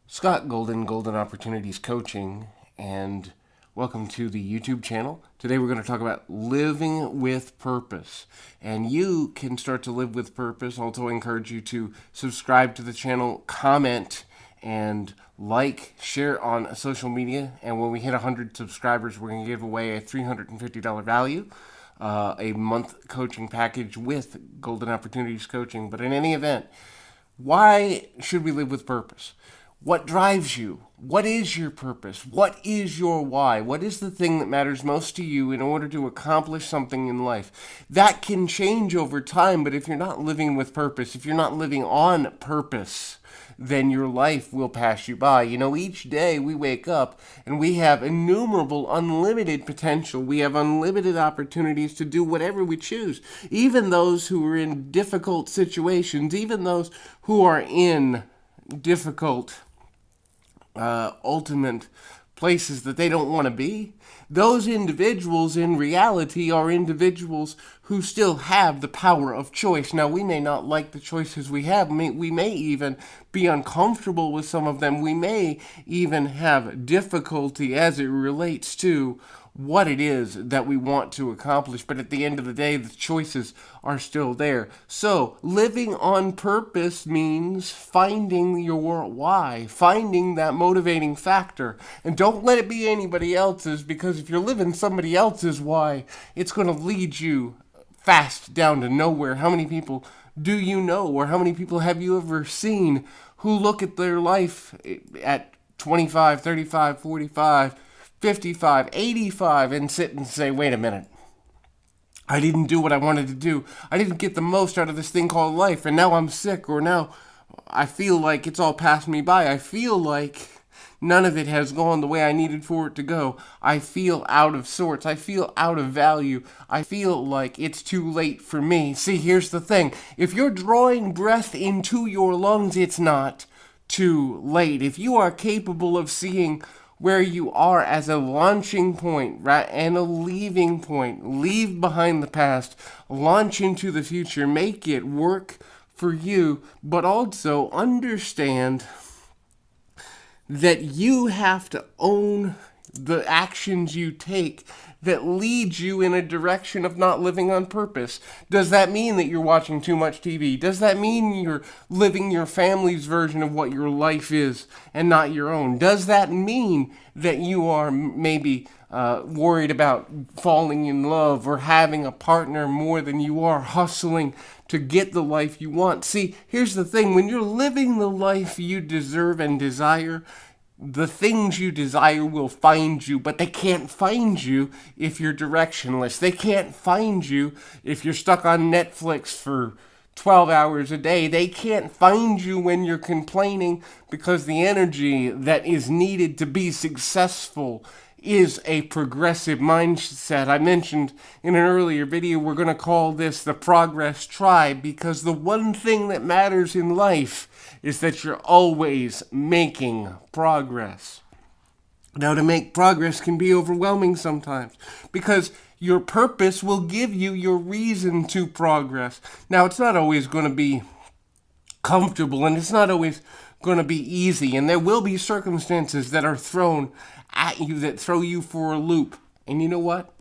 Scott Golden, Golden Opportunities Coaching, and welcome to the YouTube channel. Today we're going to talk about living with purpose. And you can start to live with purpose. Also encourage you to subscribe to the channel, comment, and share on social media. And when we hit 100 subscribers, we're going to give away a $350 value, a month coaching package with Golden Opportunities Coaching. But in any event, why should we live with purpose? What drives you? What is your purpose? What is your why? What is the thing that matters most to you in order to accomplish something in life? That can change over time, but if you're not living with purpose, if you're not living on purpose, then your life will pass you by. You know, each day we wake up and we have innumerable, unlimited potential. We have unlimited opportunities to do whatever we choose. Even those who are in difficult situations, even those who are in difficult ultimate places that they don't want to be, those individuals in reality are individuals who still have the power of choice. Now, we may not like the choices we have. We may even be uncomfortable with some of them. We may even have difficulty as it relates to what it is that we want to accomplish. But at the end of the day, the choices are still there. So living on purpose means finding your why, finding that motivating factor. And don't let it be anybody else's, because if you're living somebody else's why, it's going to lead you fast down to nowhere. How many people do you know, or how many people have you ever seen who look at their life at 25, 35, 45, 55, 85 and sit and say, wait a minute, I didn't do what I wanted to do. I didn't get the most out of this thing called life, and now I'm sick, or now I feel like it's all passed me by. I feel like none of it has gone the way I needed for it to go. I feel out of sorts. I feel out of value. I feel like it's too late for me. See, here's the thing. If you're drawing breath into your lungs, it's not too late. If you are capable of seeing where you are as a launching point, right, and a leaving point, leave behind the past, launch into the future, make it work for you, but also understand that you have to own the actions you take that lead you in a direction of not living on purpose. Does that mean that you're watching too much TV? Does that mean you're living your family's version of what your life is and not your own? Does that mean that you are maybe worried about falling in love or having a partner more than you are hustling to get the life you want? See, here's the thing. When you're living the life you deserve and desire, the things you desire will find you, but they can't find you if you're directionless. They can't find you if you're stuck on Netflix for 12 hours a day. They can't find you when you're complaining, because the energy that is needed to be successful is a progressive mindset. I mentioned in an earlier video, we're going to call this the progress tribe, because the one thing that matters in life is that you're always making progress. Now, to make progress can be overwhelming sometimes, because your purpose will give you your reason to progress. Now, it's not always going to be comfortable, and it's not always going to be easy, and there will be circumstances that are thrown at you that throw you for a loop. And you know what?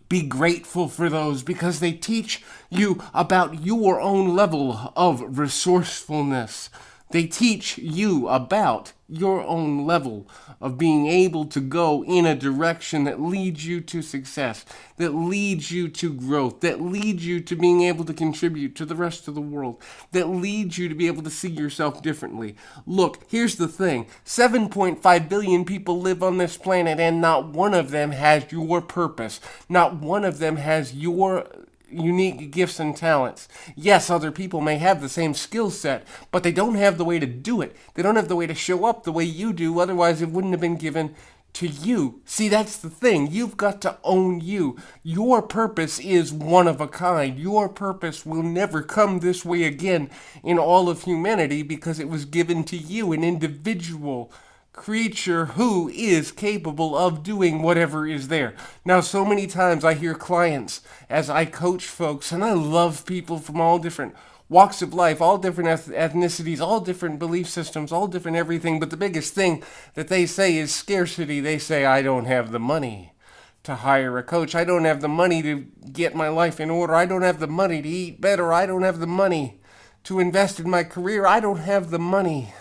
Be grateful for those, because they teach you about your own level of resourcefulness. They teach you about your own level of being able to go in a direction that leads you to success, that leads you to growth, that leads you to being able to contribute to the rest of the world, that leads you to be able to see yourself differently. Look, here's the thing. 7.5 billion people live on this planet, and not one of them has your purpose. Not one of them has your unique gifts and talents. Yes, other people may have the same skill set, but they don't have the way to do it. They don't have the way to show up the way you do, otherwise it wouldn't have been given to you. See, that's the thing. You've got to own you. Your purpose is one of a kind. Your purpose will never come this way again in all of humanity, because it was given to you, an individual creature who is capable of doing whatever is there. Now, so many times I hear clients as I coach folks, and I love people from all different walks of life, all different ethnicities, all different belief systems, all different everything. But the biggest thing that they say is scarcity. They say, I don't have the money to hire a coach. I don't have the money to get my life in order. I don't have the money to eat better. I don't have the money to invest in my career. I don't have the money.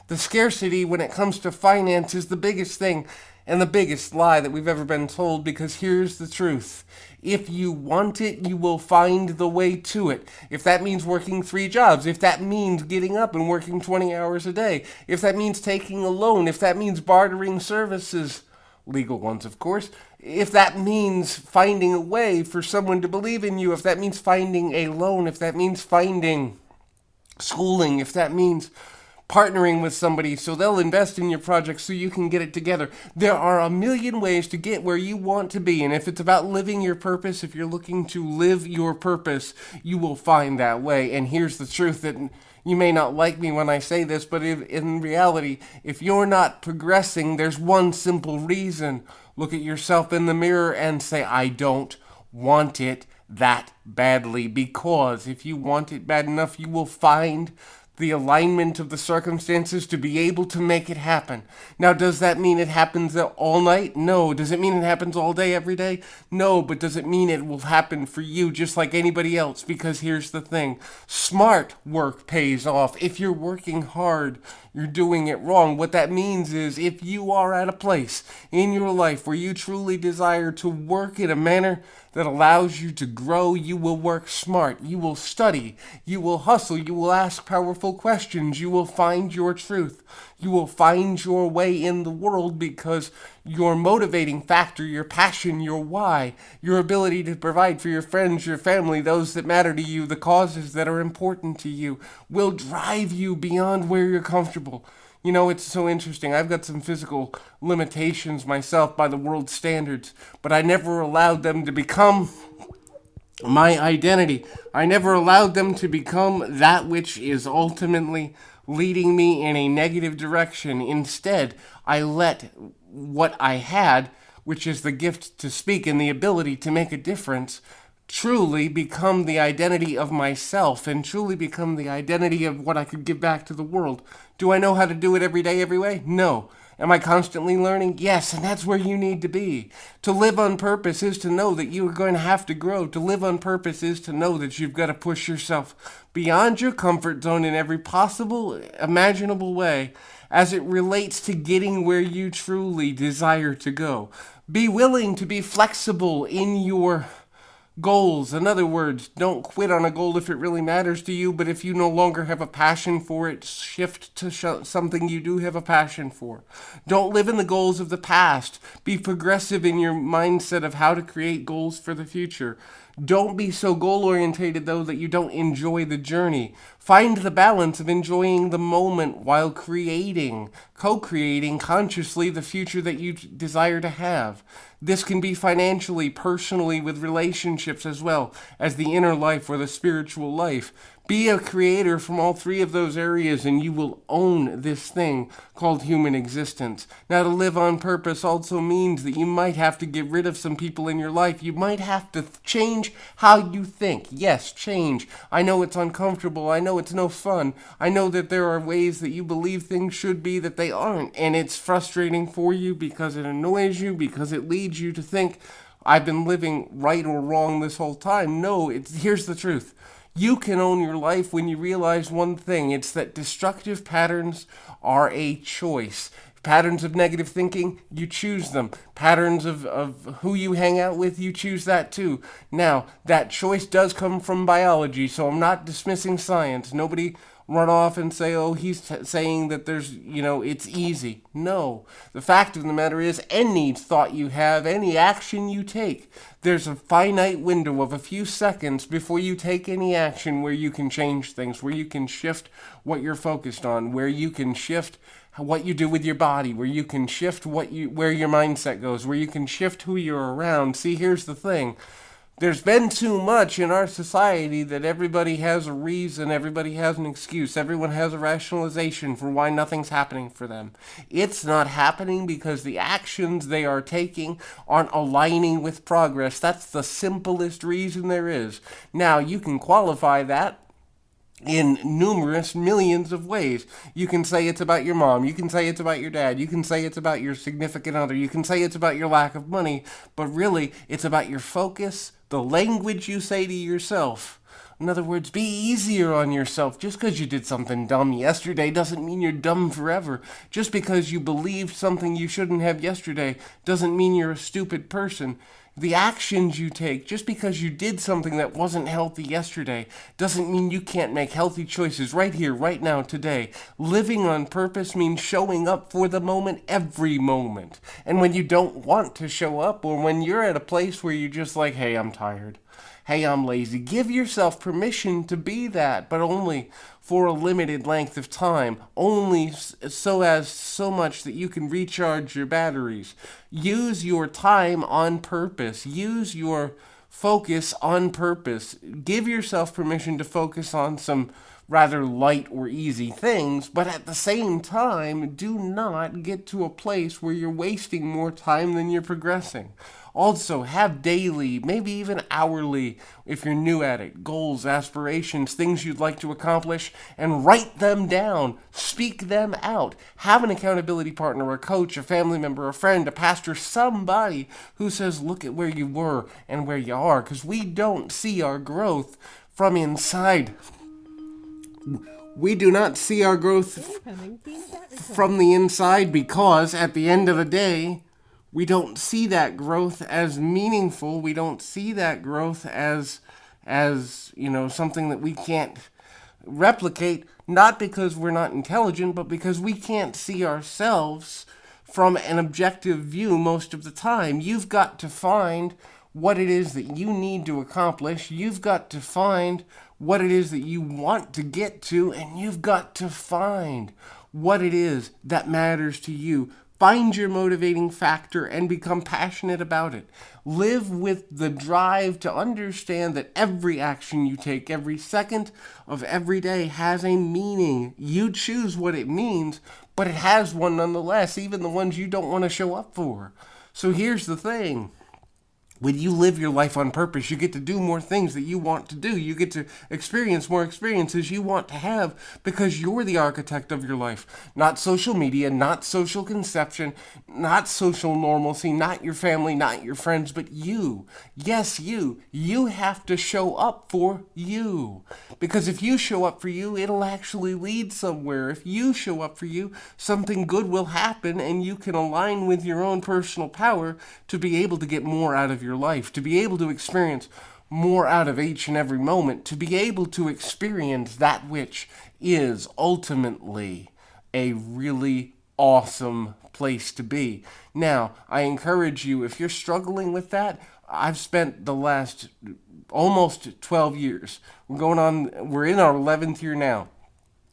The scarcity when it comes to finance is the biggest thing and the biggest lie that we've ever been told, because here's the truth. If you want it, you will find the way to it. If that means working 3 jobs, if that means getting up and working 20 hours a day, if that means taking a loan, if that means bartering services, legal ones of course, if that means finding a way for someone to believe in you, if that means finding a loan, if that means finding schooling, if that means partnering with somebody so they'll invest in your project so you can get it together. There are a million ways to get where you want to be, and if it's about living your purpose, if you're looking to live your purpose, you will find that way. And here's the truth, that you may not like me when I say this, but in reality, if you're not progressing, there's one simple reason. Look at yourself in the mirror and say, I don't want it that badly, because if you want it bad enough, you will find the alignment of the circumstances to be able to make it happen. Now, does that mean it happens all night? No. Does it mean it happens all day, every day? No. But does it mean it will happen for you just like anybody else? Because here's the thing. Smart work pays off. If you're working hard, you're doing it wrong. What that means is if you are at a place in your life where you truly desire to work in a manner that allows you to grow, you will work smart, you will study, you will hustle, you will ask powerful questions, you will find your truth, you will find your way in the world, because your motivating factor, your passion, your why, your ability to provide for your friends, your family, those that matter to you, the causes that are important to you, will drive you beyond where you're comfortable. You know, it's so interesting. I've got some physical limitations myself by the world's standards, but I never allowed them to become my identity. I never allowed them to become that which is ultimately leading me in a negative direction. Instead, I let what I had, which is the gift to speak and the ability to make a difference, truly become the identity of myself and truly become the identity of what I could give back to the world. Do I know how to do it every day, every way? No. Am I constantly learning? Yes, and that's where you need to be. To live on purpose is to know that you are going to have to grow. To live on purpose is to know that you've got to push yourself beyond your comfort zone in every possible, imaginable way as it relates to getting where you truly desire to go. Be willing to be flexible in your goals. In other words, don't quit on a goal if it really matters to you, but if you no longer have a passion for it, shift to something you do have a passion for. Don't live in the goals of the past. Be progressive in your mindset of how to create goals for the future. Don't be so goal-orientated, though, that you don't enjoy the journey. Find the balance of enjoying the moment while creating, co-creating consciously the future that you desire to have. This can be financially, personally, with relationships, as well as the inner life or the spiritual life. Be a creator from all 3 of those areas, and you will own this thing called human existence. Now, to live on purpose also means that you might have to get rid of some people in your life. You might have to change how you think. Yes, change. I know it's uncomfortable. I know it's no fun. I know that there are ways that you believe things should be that they aren't, and it's frustrating for you because it annoys you, because it leads you to think, I've been living right or wrong this whole time. No, here's the truth. You can own your life when you realize one thing. It's that destructive patterns are a choice. Patterns of negative thinking, you choose them. Patterns of who you hang out with, you choose that too. Now, that choice does come from biology, so I'm not dismissing science. Nobody run off and say, oh, he's saying that there's, it's easy. No. The fact of the matter is, any thought you have, any action you take, there's a finite window of a few seconds before you take any action where you can change things, where you can shift what you're focused on, where you can shift what you do with your body, where you can shift where your mindset goes, where you can shift who you're around. See, here's the thing. There's been too much in our society that everybody has a reason, everybody has an excuse, everyone has a rationalization for why nothing's happening for them. It's not happening because the actions they are taking aren't aligning with progress. That's the simplest reason there is. Now, you can qualify that in numerous millions of ways. You can say it's about your mom, you can say it's about your dad, you can say it's about your significant other, you can say it's about your lack of money, but really it's about your focus, the language you say to yourself. In other words, be easier on yourself. Just because you did something dumb yesterday doesn't mean you're dumb forever. Just because you believed something you shouldn't have yesterday doesn't mean you're a stupid person. The actions you take, just because you did something that wasn't healthy yesterday, doesn't mean you can't make healthy choices right here, right now, today. Living on purpose means showing up for the moment, every moment. And when you don't want to show up, or when you're at a place where you're just like, hey, I'm tired, hey, I'm lazy, give yourself permission to be that, but only for a limited length of time, only so much that you can recharge your batteries. Use your time on purpose. Use your focus on purpose. Give yourself permission to focus on some rather light or easy things, but at the same time, do not get to a place where you're wasting more time than you're progressing. Also, have daily, maybe even hourly, if you're new at it, goals, aspirations, things you'd like to accomplish, and write them down. Speak them out. Have an accountability partner, a coach, a family member, a friend, a pastor, somebody who says, look at where you were and where you are, because we don't see our growth from inside. We do not see our growth from the inside because at the end of the day, we don't see that growth as meaningful. We don't see that growth as something that we can't replicate, not because we're not intelligent, but because we can't see ourselves from an objective view most of the time. You've got to find what it is that you need to accomplish. You've got to find what it is that you want to get to, and you've got to find what it is that matters to you. Find your motivating factor and become passionate about it. Live with the drive to understand that every action you take, every second of every day has a meaning. You choose what it means, but it has one nonetheless, even the ones you don't want to show up for. So here's the thing. When you live your life on purpose, you get to do more things that you want to do. You get to experience more experiences you want to have because you're the architect of your life. Not social media, not social conception, not social normalcy, not your family, not your friends, but you. Yes, you. You have to show up for you. Because if you show up for you, it'll actually lead somewhere. If you show up for you, something good will happen and you can align with your own personal power to be able to get more out of your life, to be able to experience more out of each and every moment, to be able to experience that which is ultimately a really awesome place to be. Now, I encourage you, if you're struggling with that, I've spent the last almost 12 years. We're in our 11th year now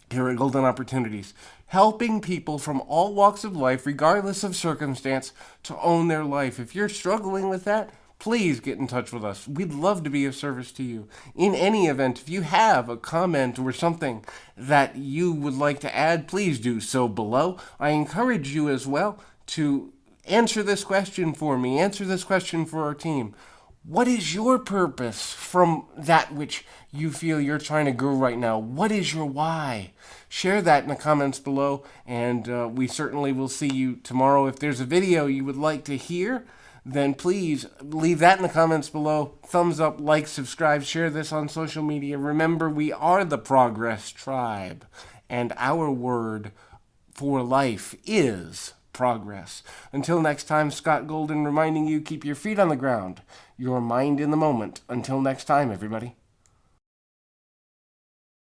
here at Golden Opportunities, helping people from all walks of life, regardless of circumstance, to own their life. If you're struggling with that, please get in touch with us. We'd love to be of service to you. In any event, if you have a comment or something that you would like to add, please do so below. I encourage you as well to answer this question for me, answer this question for our team. What is your purpose from that which you feel you're trying to grow right now? What is your why? Share that in the comments below, and we certainly will see you tomorrow. If there's a video you would like to hear, then please leave that in the comments below. Thumbs up, like, subscribe, share this on social media. Remember, we are the Progress Tribe, and our word for life is progress. Until next time, Scott Golden reminding you, keep your feet on the ground, your mind in the moment. Until next time, everybody.